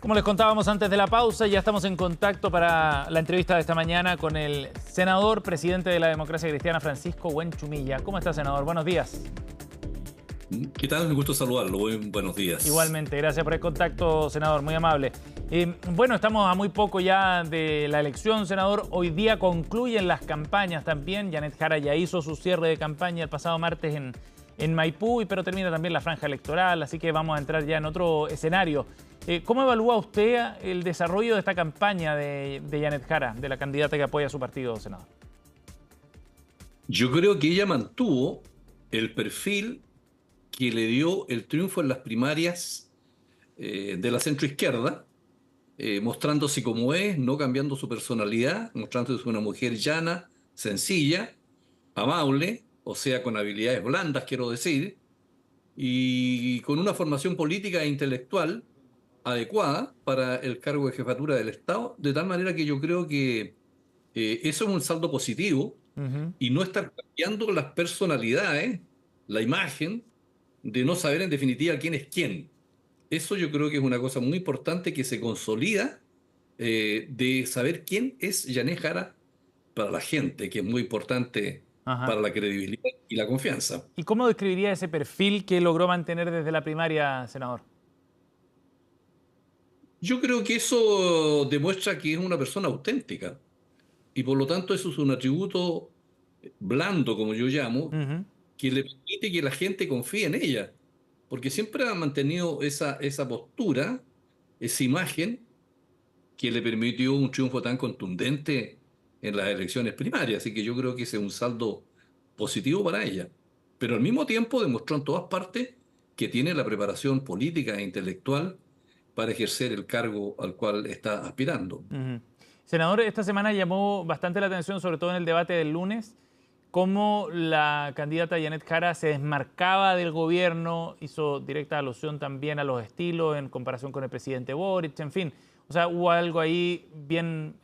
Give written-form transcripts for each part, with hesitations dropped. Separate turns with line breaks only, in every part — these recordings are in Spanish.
Como les contábamos antes de la pausa, ya estamos en contacto para la entrevista de esta mañana con el senador, presidente de la Democracia Cristiana, Francisco Buenchumilla. ¿Cómo está, senador? Buenos días.
¿Qué tal? Un gusto saludarlo. Buenos días.
Igualmente, gracias por el contacto, senador, muy amable. Bueno, estamos a muy poco ya de la elección, senador. Hoy día concluyen las campañas también. Janet Jara ya hizo su cierre de campaña el pasado martes en Maipú, pero termina también la franja electoral, así que vamos a entrar ya en otro escenario. ¿Cómo evalúa usted el desarrollo de esta campaña de Janet Jara, de la candidata que apoya a su partido, senador?
Yo creo que ella mantuvo el perfil que le dio el triunfo en las primarias de la centroizquierda, mostrándose como es, no cambiando su personalidad, mostrándose una mujer llana, sencilla, amable, o sea, con habilidades blandas, quiero decir, y con una formación política e intelectual adecuada para el cargo de jefatura del Estado, de tal manera que yo creo que eso es un saldo positivo y no estar cambiando las personalidades, la imagen, de no saber en definitiva quién es quién. Eso yo creo que es una cosa muy importante que se consolida, de saber quién es Janet Jara para la gente, que es muy importante
Ajá.
para la credibilidad y la confianza.
¿Y cómo describiría ese perfil que logró mantener desde la primaria, senador?
Yo creo que eso demuestra que es una persona auténtica y por lo tanto eso es un atributo blando, como yo llamo,
Ujú.
que le permite que la gente confíe en ella, porque siempre ha mantenido esa postura, esa imagen que le permitió un triunfo tan contundente en las elecciones primarias. Así que yo creo que ese es un saldo positivo para ella. Pero al mismo tiempo demostró en todas partes que tiene la preparación política e intelectual para ejercer el cargo al cual está aspirando.
Ujú. Senador, esta semana llamó bastante la atención, sobre todo en el debate del lunes, cómo la candidata Janet Jara se desmarcaba del gobierno, hizo directa alusión también a los estilos en comparación con el presidente Boric, en fin. O sea, hubo algo ahí bien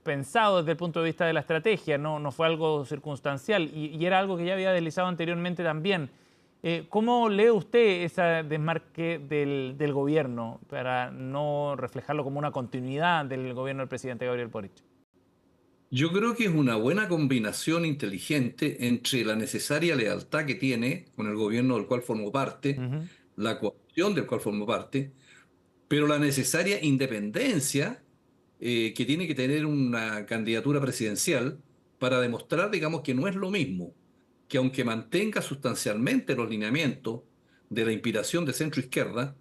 pensado desde el punto de vista de la estrategia, no fue algo circunstancial y era algo que ya había deslizado anteriormente también. ¿Cómo lee usted ese desmarque del gobierno para no reflejarlo como una continuidad del gobierno del presidente Gabriel Boric?
Yo creo que es una buena combinación inteligente entre la necesaria lealtad que tiene con el gobierno del cual formó parte,
Ujú.
la coalición del cual formó parte, pero la necesaria independencia que tiene que tener una candidatura presidencial para demostrar, digamos, que no es lo mismo, que aunque mantenga sustancialmente los lineamientos de la inspiración de centro izquierda,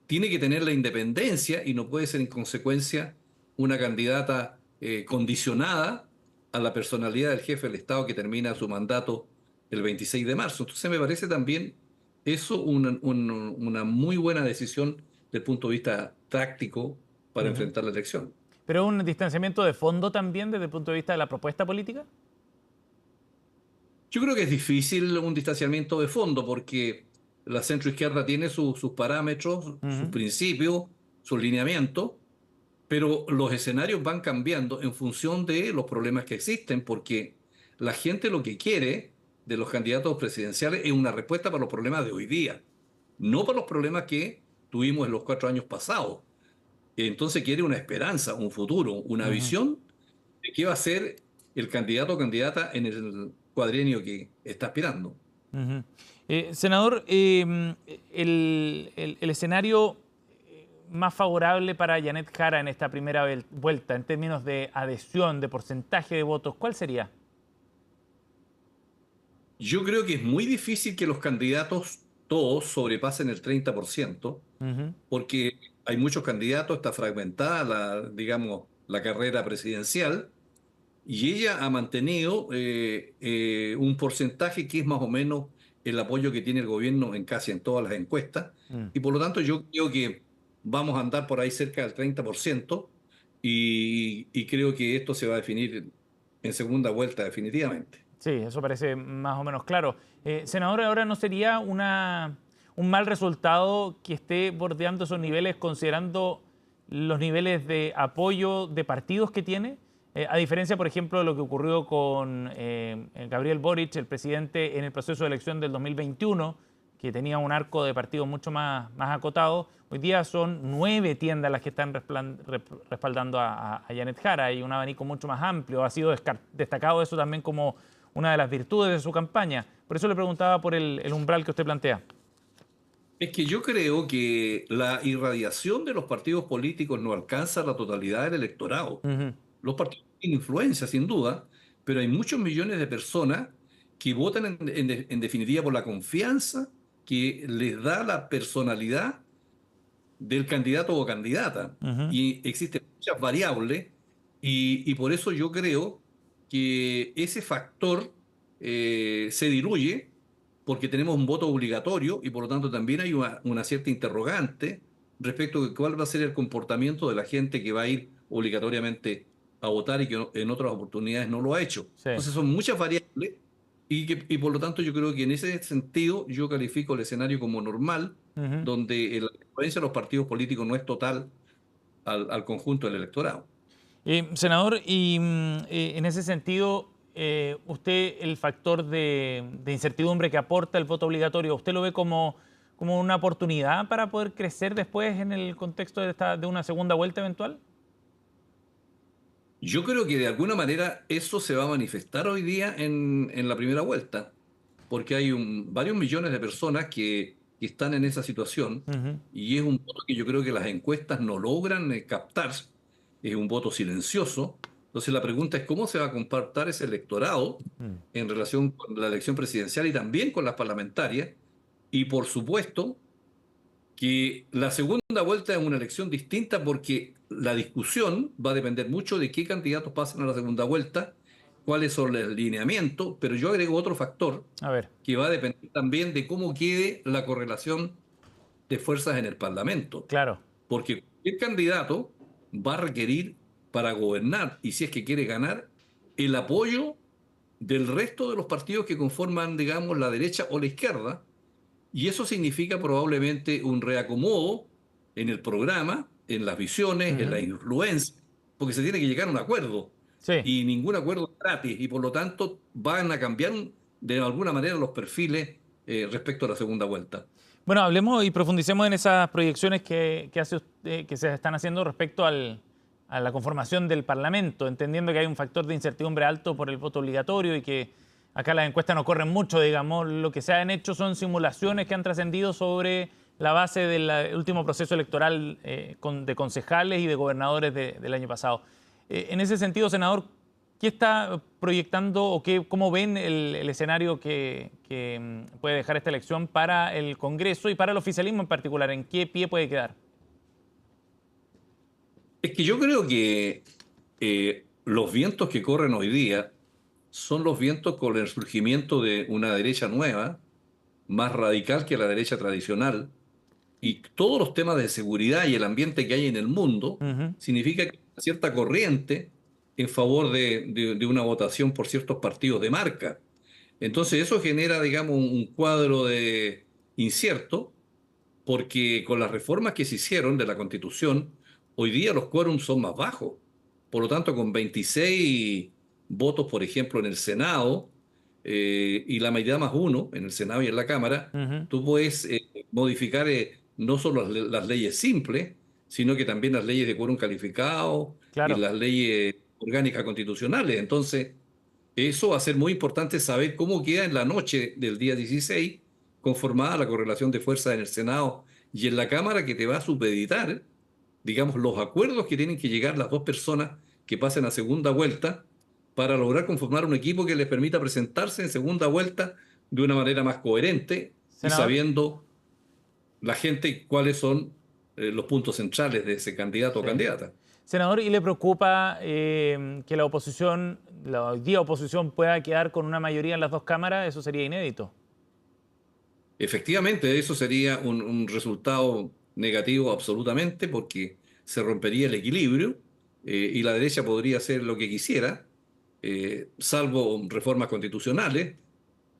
tiene que tener la independencia y no puede ser en consecuencia una candidata condicionada a la personalidad del jefe del Estado que termina su mandato el 26 de marzo. Entonces me parece también eso una muy buena decisión desde el punto de vista táctico para
Ujú.
enfrentar la elección.
Pero un distanciamiento de fondo también desde el punto de vista de la propuesta política.
Yo creo que es difícil un distanciamiento de fondo porque la centroizquierda tiene sus parámetros, sus
Ujú.
principios, sus lineamientos, pero los escenarios van cambiando en función de los problemas que existen, porque la gente lo que quiere de los candidatos presidenciales es una respuesta para los problemas de hoy día, no para los problemas que tuvimos en los 4 años pasados. Entonces quiere una esperanza, un futuro, una
Ujú.
visión de qué va a ser el candidato o candidata en el cuadrienio que está aspirando.
Ujú. Senador, el escenario más favorable para Janet Jara en esta primera vuelta, en términos de adhesión, de porcentaje de votos, ¿cuál sería?
Yo creo que es muy difícil que los candidatos todos sobrepasen el 30%,
Ujú.
porque hay muchos candidatos, está fragmentada digamos, la carrera presidencial, y ella ha mantenido un porcentaje que es más o menos el apoyo que tiene el gobierno en casi en todas las encuestas,
Mm.
y por lo tanto yo creo que vamos a andar por ahí cerca del 30%, y creo que esto se va a definir en segunda vuelta definitivamente.
Sí, eso parece más o menos claro. Senador, ahora no sería un mal resultado que esté bordeando esos niveles considerando los niveles de apoyo de partidos que tiene, a diferencia, por ejemplo, de lo que ocurrió con Gabriel Boric, el presidente, en el proceso de elección del 2021, que tenía un arco de partidos mucho más acotado. Hoy día son 9 tiendas las que están respaldando a Janet Jara. Hay un abanico mucho más amplio. Ha sido destacado eso también como una de las virtudes de su campaña. Por eso le preguntaba por el umbral que usted plantea.
Es que yo creo que la irradiación de los partidos políticos no alcanza la totalidad del electorado.
Ujú.
Los partidos tienen influencia, sin duda, pero hay muchos millones de personas que votan en definitiva por la confianza que les da la personalidad del candidato o candidata.
Ujú.
Y existen muchas variables y por eso yo creo que ese factor se diluye porque tenemos un voto obligatorio y por lo tanto también hay una cierta interrogante respecto de cuál va a ser el comportamiento de la gente que va a ir obligatoriamente a votar y que en otras oportunidades no lo ha hecho.
Sí.
Entonces son muchas variables y por lo tanto yo creo que en ese sentido yo califico el escenario como normal,
Ujú.
donde la influencia de los partidos políticos no es total al conjunto del electorado.
Senador, y en ese sentido, usted el factor de incertidumbre que aporta el voto obligatorio, ¿usted lo ve como una oportunidad para poder crecer después en el contexto de una segunda vuelta eventual?
Yo creo que de alguna manera eso se va a manifestar hoy día en la primera vuelta, porque hay varios millones de personas que están en esa situación
Ujú.
y es un voto que yo creo que las encuestas no logran captar, es un voto silencioso. Entonces la pregunta es cómo se va a comportar ese electorado
Mm.
en relación con la elección presidencial y también con las parlamentarias. Y por supuesto que la segunda vuelta es una elección distinta porque la discusión va a depender mucho de qué candidatos pasan a la segunda vuelta, cuáles son los lineamientos, pero yo agrego otro factor
A ver,
que va a depender también de cómo quede la correlación de fuerzas en el Parlamento,
claro.
porque cualquier candidato va a requerir para gobernar y si es que quiere ganar el apoyo del resto de los partidos que conforman, digamos, la derecha o la izquierda, y eso significa probablemente un reacomodo en el programa, en las visiones, en la
Ujú.
influencia, porque se tiene que llegar a un acuerdo.
Sí.
Y ningún acuerdo es gratis, y por lo tanto van a cambiar de alguna manera los perfiles respecto a la segunda vuelta.
Bueno, hablemos y profundicemos en esas proyecciones que hace que se están haciendo respecto a la conformación del Parlamento, entendiendo que hay un factor de incertidumbre alto por el voto obligatorio y que acá las encuestas no corren mucho, digamos. Lo que se han hecho son simulaciones que han trascendido sobre la base del último proceso electoral de concejales y de gobernadores del año pasado. En ese sentido, senador, ¿qué está proyectando o cómo ven el escenario que puede dejar esta elección para el Congreso y para el oficialismo en particular? ¿En qué pie puede quedar?
Es que yo creo que los vientos que corren hoy día son los vientos con el surgimiento de una derecha nueva, más radical que la derecha tradicional, y todos los temas de seguridad y el ambiente que hay en el mundo,
Ujú.
significa que hay una cierta corriente en favor de una votación por ciertos partidos de marca. Entonces eso genera, digamos, un cuadro de incierto, porque con las reformas que se hicieron de la Constitución, hoy día los quórums son más bajos. Por lo tanto, con 26 votos, por ejemplo, en el Senado, y la mayoría más uno en el Senado y en la Cámara,
Ujú.
tú puedes modificar no solo las leyes simples, sino que también las leyes de quórum calificado y
Claro.
las leyes orgánicas constitucionales. Entonces, eso va a ser muy importante saber cómo queda en la noche del día 16 conformada la correlación de fuerzas en el Senado y en la Cámara, que te va a supeditar, digamos, los acuerdos que tienen que llegar las dos personas que pasen a segunda vuelta para lograr conformar un equipo que les permita presentarse en segunda vuelta de una manera más coherente y
Senador.
sabiendo la gente cuáles son los puntos centrales de ese candidato o
Sí.
candidata.
Senador, ¿y le preocupa que la oposición, la hoy día oposición, pueda quedar con una mayoría en las dos cámaras? Eso sería inédito.
Efectivamente, eso sería un resultado negativo absolutamente porque se rompería el equilibrio y la derecha podría hacer lo que quisiera, salvo reformas constitucionales,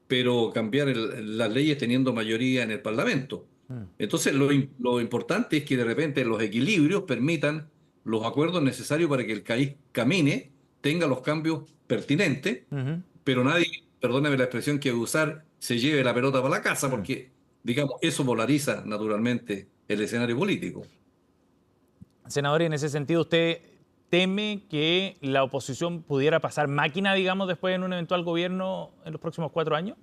pero cambiar las leyes teniendo mayoría en el Parlamento.
Mm.
Entonces, lo importante es que de repente los equilibrios permitan los acuerdos necesarios para que el país camine, tenga los cambios pertinentes,
Ujú.
pero nadie, perdóname la expresión que voy a usar, se lleve la pelota para la casa, porque digamos, eso polariza naturalmente el escenario político.
Senador, y en ese sentido, ¿usted teme que la oposición pudiera pasar máquina, digamos, después en un eventual gobierno en los próximos 4 años?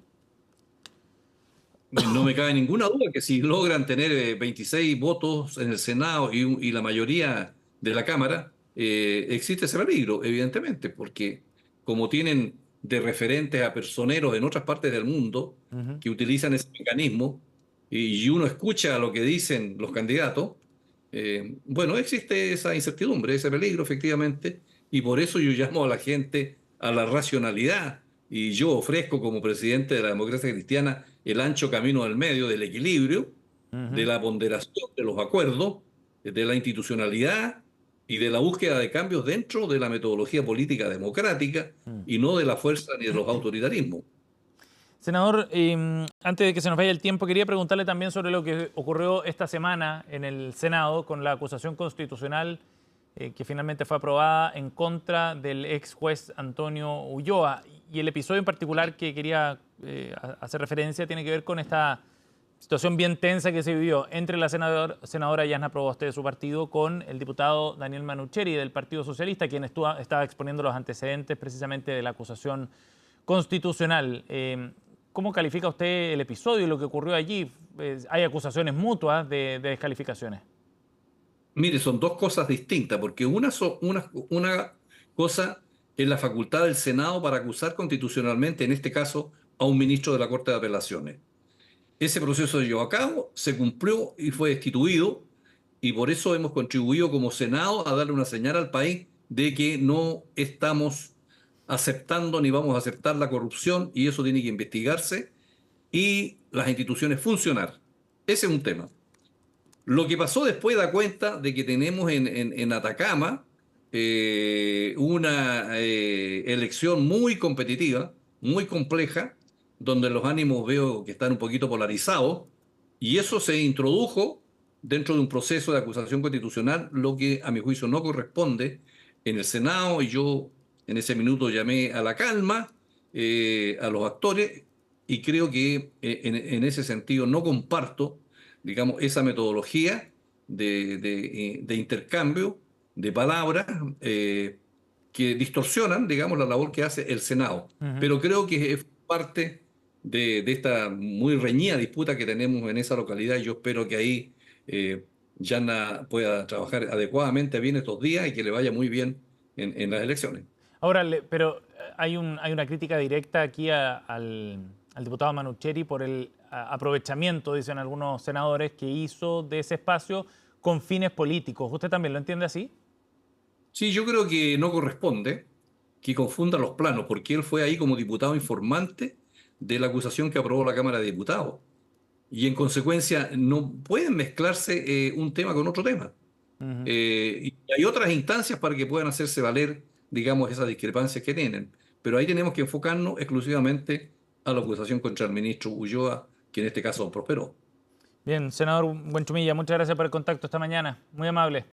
No me cabe ninguna duda que si logran tener 26 votos en el Senado y la mayoría de la Cámara, existe ese peligro, evidentemente, porque como tienen de referentes a personeros en otras partes del mundo
Ujú.
que utilizan ese mecanismo y uno escucha lo que dicen los candidatos, bueno, existe esa incertidumbre, ese peligro, efectivamente, y por eso yo llamo a la gente a la racionalidad y yo ofrezco como presidente de la democracia cristiana el ancho camino del medio, del equilibrio, de
Ujú.
la ponderación de los acuerdos, de la institucionalidad y de la búsqueda de cambios dentro de la metodología política democrática
Mm.
y no de la fuerza ni de los autoritarismos.
Senador, antes de que se nos vaya el tiempo, quería preguntarle también sobre lo que ocurrió esta semana en el Senado con la acusación constitucional que finalmente fue aprobada en contra del ex juez Antonio Ulloa. Y el episodio en particular que quería hacer referencia tiene que ver con esta situación bien tensa que se vivió entre la senadora Yasna Proboste de su partido con el diputado Daniel Manucheri del Partido Socialista, quien estaba exponiendo los antecedentes precisamente de la acusación constitucional. ¿Cómo califica usted el episodio y lo que ocurrió allí? ¿Hay acusaciones mutuas de descalificaciones?
Mire, son dos cosas distintas, porque una cosa es la facultad del Senado para acusar constitucionalmente, en este caso, a un ministro de la Corte de Apelaciones. Ese proceso se llevó a cabo, se cumplió y fue destituido, y por eso hemos contribuido como Senado a darle una señal al país de que no estamos aceptando ni vamos a aceptar la corrupción, y eso tiene que investigarse y las instituciones funcionar. Ese es un tema. Lo que pasó después da cuenta de que tenemos en Atacama una elección muy competitiva, muy compleja, donde los ánimos veo que están un poquito polarizados, y eso se introdujo dentro de un proceso de acusación constitucional, lo que a mi juicio no corresponde en el Senado, y yo en ese minuto llamé a la calma a los actores, y creo que en ese sentido no comparto, digamos, esa metodología de intercambio de palabras que distorsionan, digamos, la labor que hace el Senado.
Ujú.
Pero creo que es parte de esta muy reñida disputa que tenemos en esa localidad y yo espero que ahí Yana pueda trabajar adecuadamente bien estos días y que le vaya muy bien en las elecciones.
Ahora, pero hay una crítica directa aquí al diputado Manucheri por el aprovechamiento, dicen algunos senadores, que hizo de ese espacio con fines políticos. ¿Usted también lo entiende así?
Sí, yo creo que no corresponde que confunda los planos, porque él fue ahí como diputado informante de la acusación que aprobó la Cámara de Diputados. Y en consecuencia no pueden mezclarse un tema con otro tema.
Ujú.
Y hay otras instancias para que puedan hacerse valer, digamos, esas discrepancias que tienen. Pero ahí tenemos que enfocarnos exclusivamente a la acusación contra el ministro Ulloa, que en este caso prosperó.
Bien, senador Buenchumilla, muchas gracias por el contacto esta mañana. Muy amable.